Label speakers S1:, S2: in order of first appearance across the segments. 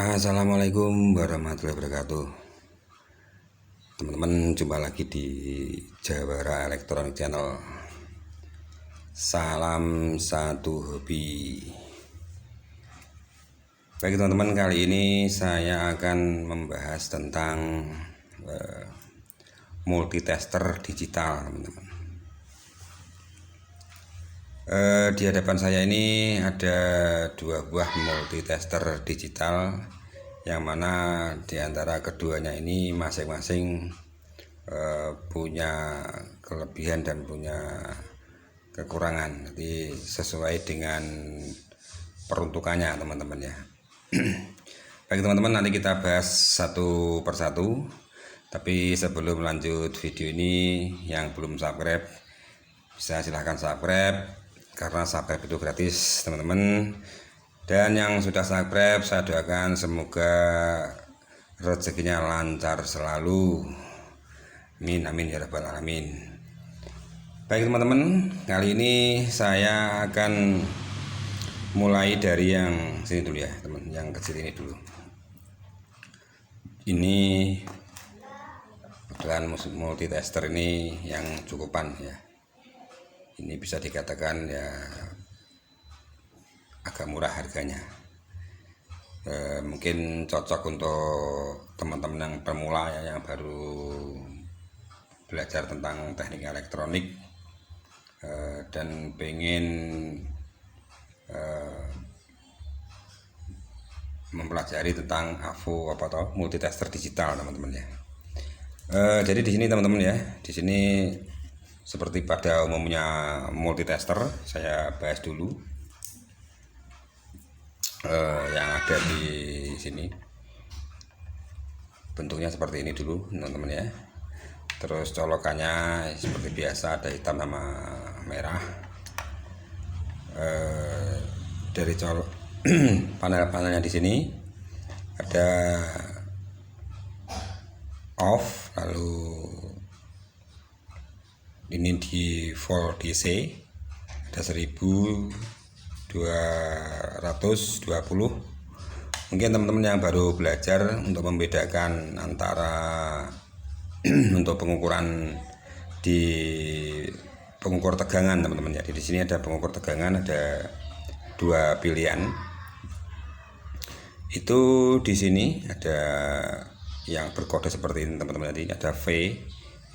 S1: Assalamualaikum warahmatullahi wabarakatuh. Teman-teman, jumpa lagi di Jawara Elektronik Channel. Salam satu hobi. Baik teman-teman, kali ini saya akan membahas tentang multitester digital, teman-teman. Di hadapan saya ini ada dua buah multitester digital, yang mana diantara keduanya ini masing-masing punya kelebihan dan punya kekurangan. Jadi sesuai dengan peruntukannya, teman-teman ya. Baik teman-teman, nanti kita bahas satu persatu. Tapi sebelum lanjut video ini, yang belum subscribe bisa silahkan subscribe, karena subscribe itu gratis, teman-teman. Dan yang sudah subscribe, saya doakan semoga rezekinya lancar selalu. Amin amin ya rabbal alamin. Baik teman-teman, kali ini saya akan mulai dari yang sini dulu ya, teman, yang kecil ini dulu. Ini kebetulan multitester ini yang cukupan ya. Ini bisa dikatakan ya agak murah harganya. Mungkin cocok untuk teman-teman yang pemula ya, yang baru belajar tentang teknik elektronik dan pengen mempelajari tentang AVO multitester digital, teman-teman ya. Jadi di sini teman-teman ya, di sini seperti pada umumnya multitester, saya bahas dulu yang ada di sini. Bentuknya seperti ini dulu, teman-teman ya. Terus colokannya seperti biasa, ada hitam sama merah. Dari colok panel-panelnya di sini ada off, lalu ini di volt DC ada 1220. Mungkin teman-teman yang baru belajar untuk membedakan antara untuk pengukuran di pengukur tegangan, teman-teman ya. Di sini ada pengukur tegangan, ada dua pilihan. Itu di sini ada yang berkode seperti ini, teman-teman. Jadi ada V,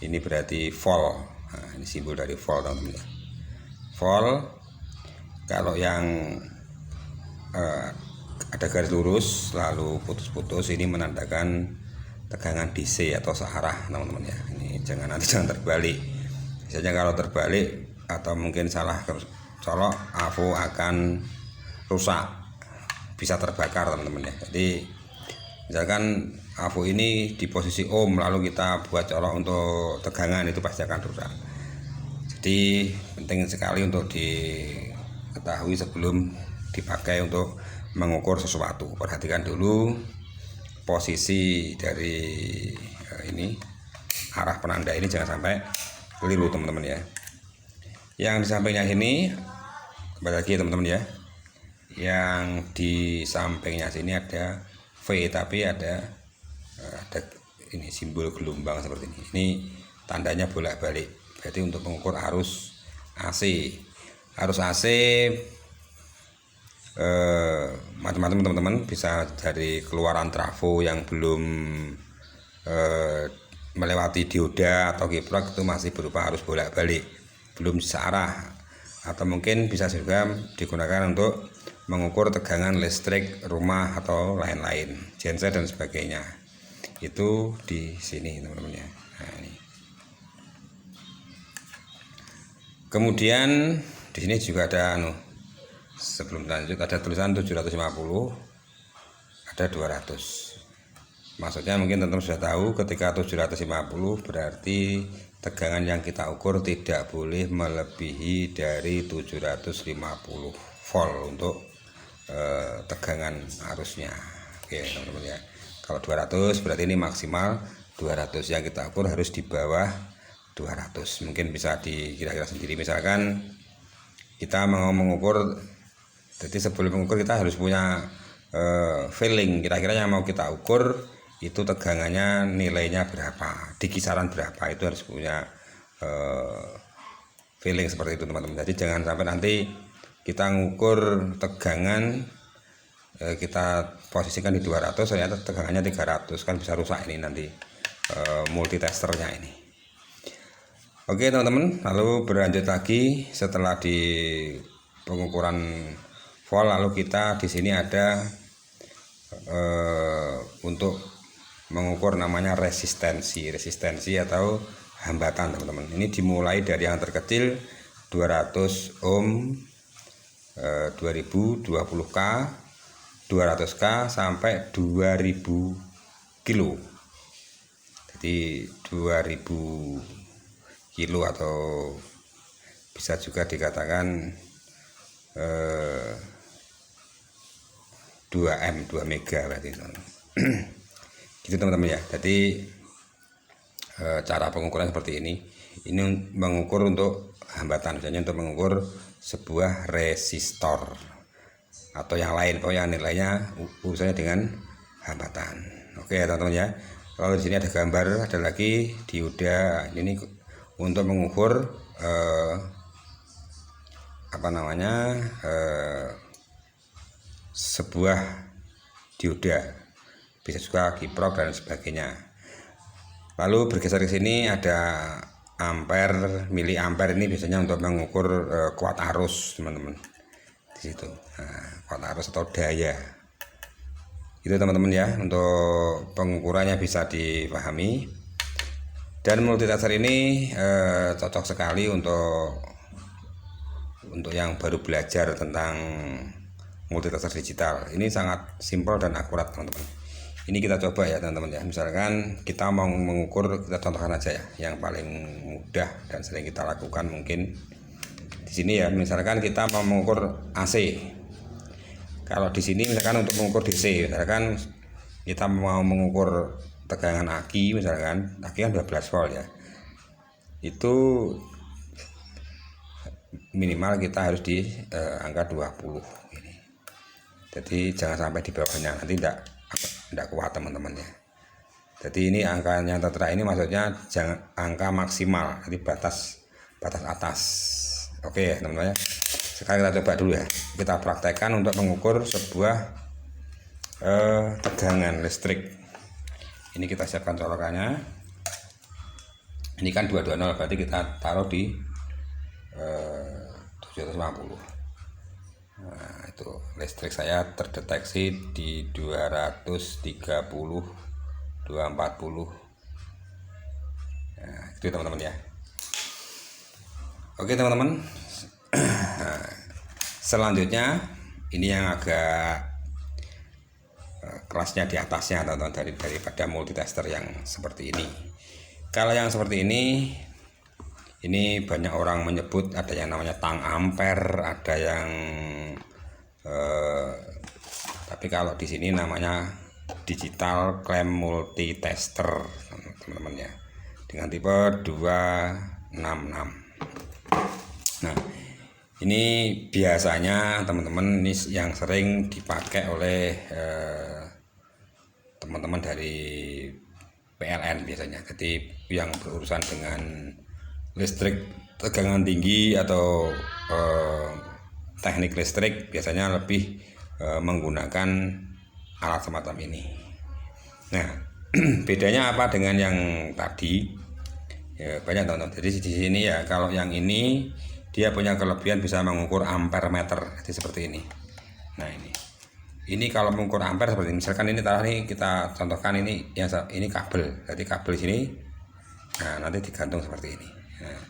S1: ini berarti volt. Nah, ini simbol dari volt, teman-teman ya. Volt. Kalau yang ada garis lurus lalu putus-putus, ini menandakan tegangan DC atau searah, teman-teman ya. Ini jangan terbalik. Biasanya kalau terbalik atau mungkin salah colok, AVO akan rusak, bisa terbakar, teman-teman ya. Jadi misalkan AVO ini di posisi ohm, lalu kita buat colok untuk tegangan, itu pasti akan rusak. Jadi penting sekali untuk diketahui sebelum dipakai untuk mengukur sesuatu. Perhatikan dulu posisi dari ini, arah penanda ini jangan sampai keliru, teman-teman ya. Yang di sampingnya ini, kembali lagi teman-teman ya, yang di sampingnya sini ada V, tapi ada ini simbol gelombang seperti ini. Ini tandanya bolak-balik, berarti untuk mengukur arus AC. Arus AC macam-macam, teman-teman. Bisa dari keluaran trafo yang belum melewati dioda atau kiprok, itu masih berupa arus bolak-balik, belum searah. Atau mungkin bisa juga digunakan untuk mengukur tegangan listrik rumah atau lain-lain, genset dan sebagainya. Itu di sini, teman-teman ya. Nah, ini. Kemudian di sini juga ada sebelum lanjut ada tulisan 750, ada 200. Maksudnya mungkin teman-teman sudah tahu, ketika 750 berarti tegangan yang kita ukur tidak boleh melebihi dari 750 volt untuk tegangan arusnya. Oke teman-teman ya. Kalau 200 berarti ini maksimal 200, yang kita ukur harus di bawah 200. Mungkin bisa dikira-kira sendiri. Misalkan kita mau mengukur, jadi sebelum mengukur kita harus punya feeling, kira-kira yang mau kita ukur itu tegangannya nilainya berapa, di kisaran berapa, itu harus punya feeling seperti itu teman-teman. Jadi jangan sampai nanti kita ngukur tegangan kita posisikan di 200, ternyata tegangannya 300, kan bisa rusak ini nanti multitesternya ini. Oke teman-teman, lalu berlanjut lagi setelah di pengukuran volt, lalu kita di sini ada untuk mengukur namanya resistensi atau hambatan teman-teman. Ini dimulai dari yang terkecil 200 ohm, 2000, 20k, 200k sampai 2000 kilo. Jadi 2000 kilo atau bisa juga dikatakan 2 mega berarti gitu teman-teman ya. Jadi cara pengukuran seperti ini mengukur untuk hambatan, misalnya untuk mengukur sebuah resistor atau yang lain, pokoknya nilainya urusannya dengan hambatan. Oke ya teman-teman ya. Lalu di sini ada gambar, ada lagi dioda. Ini untuk mengukur sebuah dioda, bisa juga kiprok dan sebagainya. Lalu bergeser ke sini ada ampere, miliampere, ini biasanya untuk mengukur kuat arus teman-teman di situ. Nah, kuat arus atau daya itu teman-teman ya. Untuk pengukurannya bisa dipahami, dan multitester ini cocok sekali untuk yang baru belajar tentang multitester digital. Ini sangat simpel dan akurat teman-teman. Ini kita coba ya teman-teman ya. Misalkan kita mau mengukur, kita contohkan aja ya yang paling mudah dan sering kita lakukan mungkin di sini ya. Misalkan kita mau mengukur AC. Kalau di sini misalkan untuk mengukur DC, misalkan kita mau mengukur tegangan aki, misalkan aki kan 12 volt ya. Itu minimal kita harus di angka 20 ini. Jadi jangan sampai di bawahnya, nanti tidak kuat teman-teman ya. Jadi ini angkanya tertera ini maksudnya jangan angka maksimal, nanti batas atas. Oke ya teman-teman ya. Sekarang kita coba dulu ya, kita praktekkan untuk mengukur sebuah tegangan listrik. Ini kita siapkan colokannya. Ini kan 220, berarti kita taruh di 750. Nah, itu listrik saya terdeteksi di 230, 240. Nah, itu teman-teman ya. Oke teman-teman. Nah, selanjutnya ini yang agak kelasnya di atasnya teman-teman, daripada multitester yang seperti ini. Kalau yang seperti ini banyak orang menyebut ada yang namanya tang ampere, ada yang tapi kalau di sini namanya digital clamp multitester teman-teman ya, dengan tipe 266. Nah, ini biasanya teman-teman ini yang sering dipakai oleh teman-teman dari PLN biasanya. Jadi yang berurusan dengan listrik tegangan tinggi atau teknik listrik biasanya lebih menggunakan alat semacam ini. Nah, bedanya apa dengan yang tadi? Ya, banyak teman-teman. Jadi di sini ya, kalau yang ini dia punya kelebihan bisa mengukur ampere meter, jadi seperti ini. Nah ini kalau mengukur ampere seperti ini. Misalkan ini tadi kita contohkan ini yang ini kabel, jadi kabel di sini. Nah nanti digantung seperti ini. Nah,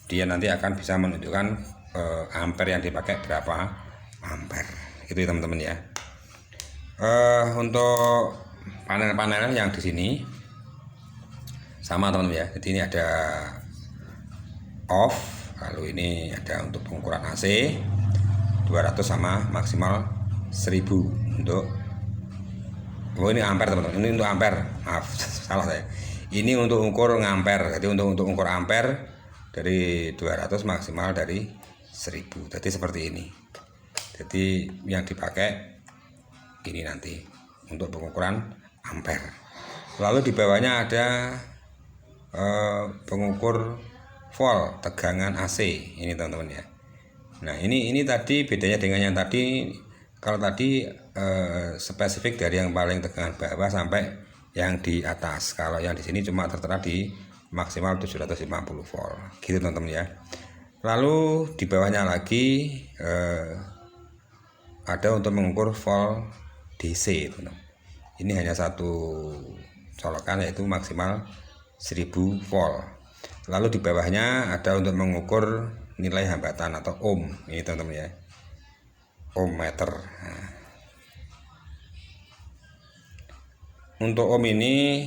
S1: dia nanti akan bisa menunjukkan ampere yang dipakai berapa ampere, gitu ya teman-teman ya. Untuk panel-panel yang di sini sama teman-teman ya. Jadi ini ada off, lalu ini ada untuk pengukuran AC 200 sama maksimal 1000 untuk ini ampere teman-teman. Ini untuk ampere, maaf salah saya. Ini untuk ukur ampere. Jadi untuk ukur ampere dari 200 maksimal dari 1000. Jadi seperti ini. Jadi yang dipakai ini nanti untuk pengukuran ampere. Lalu di bawahnya ada pengukur volt tegangan AC ini teman-teman ya. Nah ini tadi bedanya dengan yang tadi. Kalau tadi spesifik dari yang paling tegangan bawah sampai yang di atas. Kalau yang di sini cuma tertera di maksimal 750 volt gitu teman-teman ya. Lalu di bawahnya lagi ada untuk mengukur volt DC teman-teman. Ini hanya satu colokan yaitu maksimal 1000 volt. Lalu di bawahnya ada untuk mengukur nilai hambatan atau ohm ini teman-teman ya, ohm meter. Nah, untuk ohm ini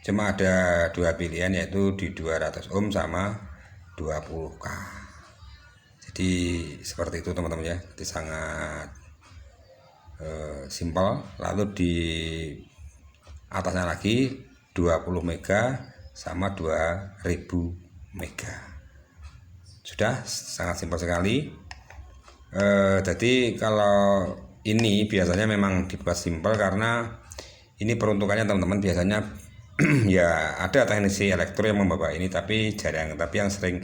S1: cuma ada dua pilihan yaitu di 200 ohm sama 20k. Jadi seperti itu teman-teman ya, jadi sangat simpel. Lalu di atasnya lagi 20 mega sama 2000 mega. Sudah sangat simpel sekali. Jadi kalau ini biasanya memang dibuat simpel karena ini peruntukannya teman-teman biasanya ya ada teknisi elektro yang membawa ini tapi jarang. Tapi yang sering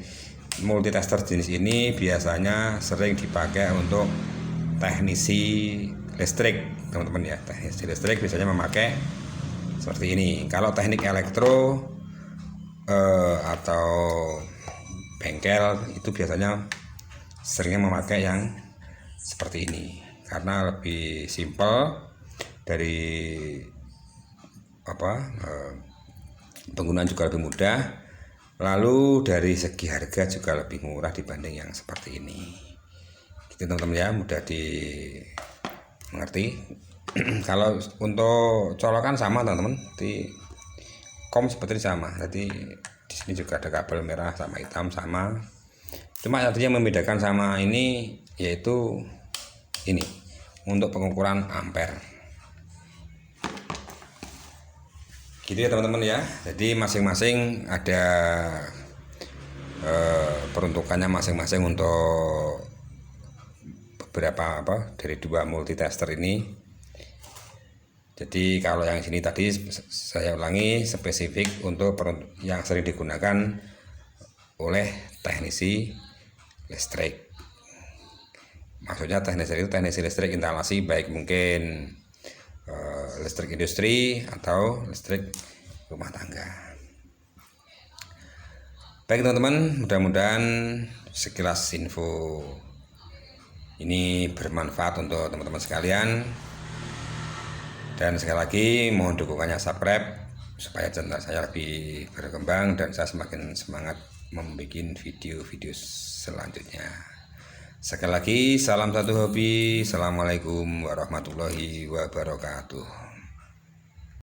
S1: multitester jenis ini biasanya sering dipakai untuk teknisi listrik teman-teman ya. Teknisi listrik biasanya memakai seperti ini. Kalau teknik elektro atau bengkel itu biasanya seringnya memakai yang seperti ini karena lebih simpel dari penggunaan juga lebih mudah, lalu dari segi harga juga lebih murah dibanding yang seperti ini gitu teman-teman ya, mudah dimengerti. Kalau untuk colokan sama teman-teman, di kom seperti sama. Jadi di sini juga ada kabel merah sama hitam sama. Cuma artinya membedakan sama ini yaitu ini untuk pengukuran ampere. Gitu ya teman-teman ya. Jadi masing-masing ada peruntukannya masing-masing untuk beberapa dari dua multitester ini. Jadi kalau yang sini tadi saya ulangi spesifik untuk yang sering digunakan oleh teknisi listrik. Maksudnya teknisi listrik instalasi, baik mungkin listrik industri atau listrik rumah tangga. Baik teman-teman, mudah-mudahan sekilas info ini bermanfaat untuk teman-teman sekalian. Dan sekali lagi mohon dukungannya subscribe supaya channel saya lebih berkembang dan saya semakin semangat membuat video-video selanjutnya. Sekali lagi salam satu hobi. Assalamualaikum warahmatullahi wabarakatuh.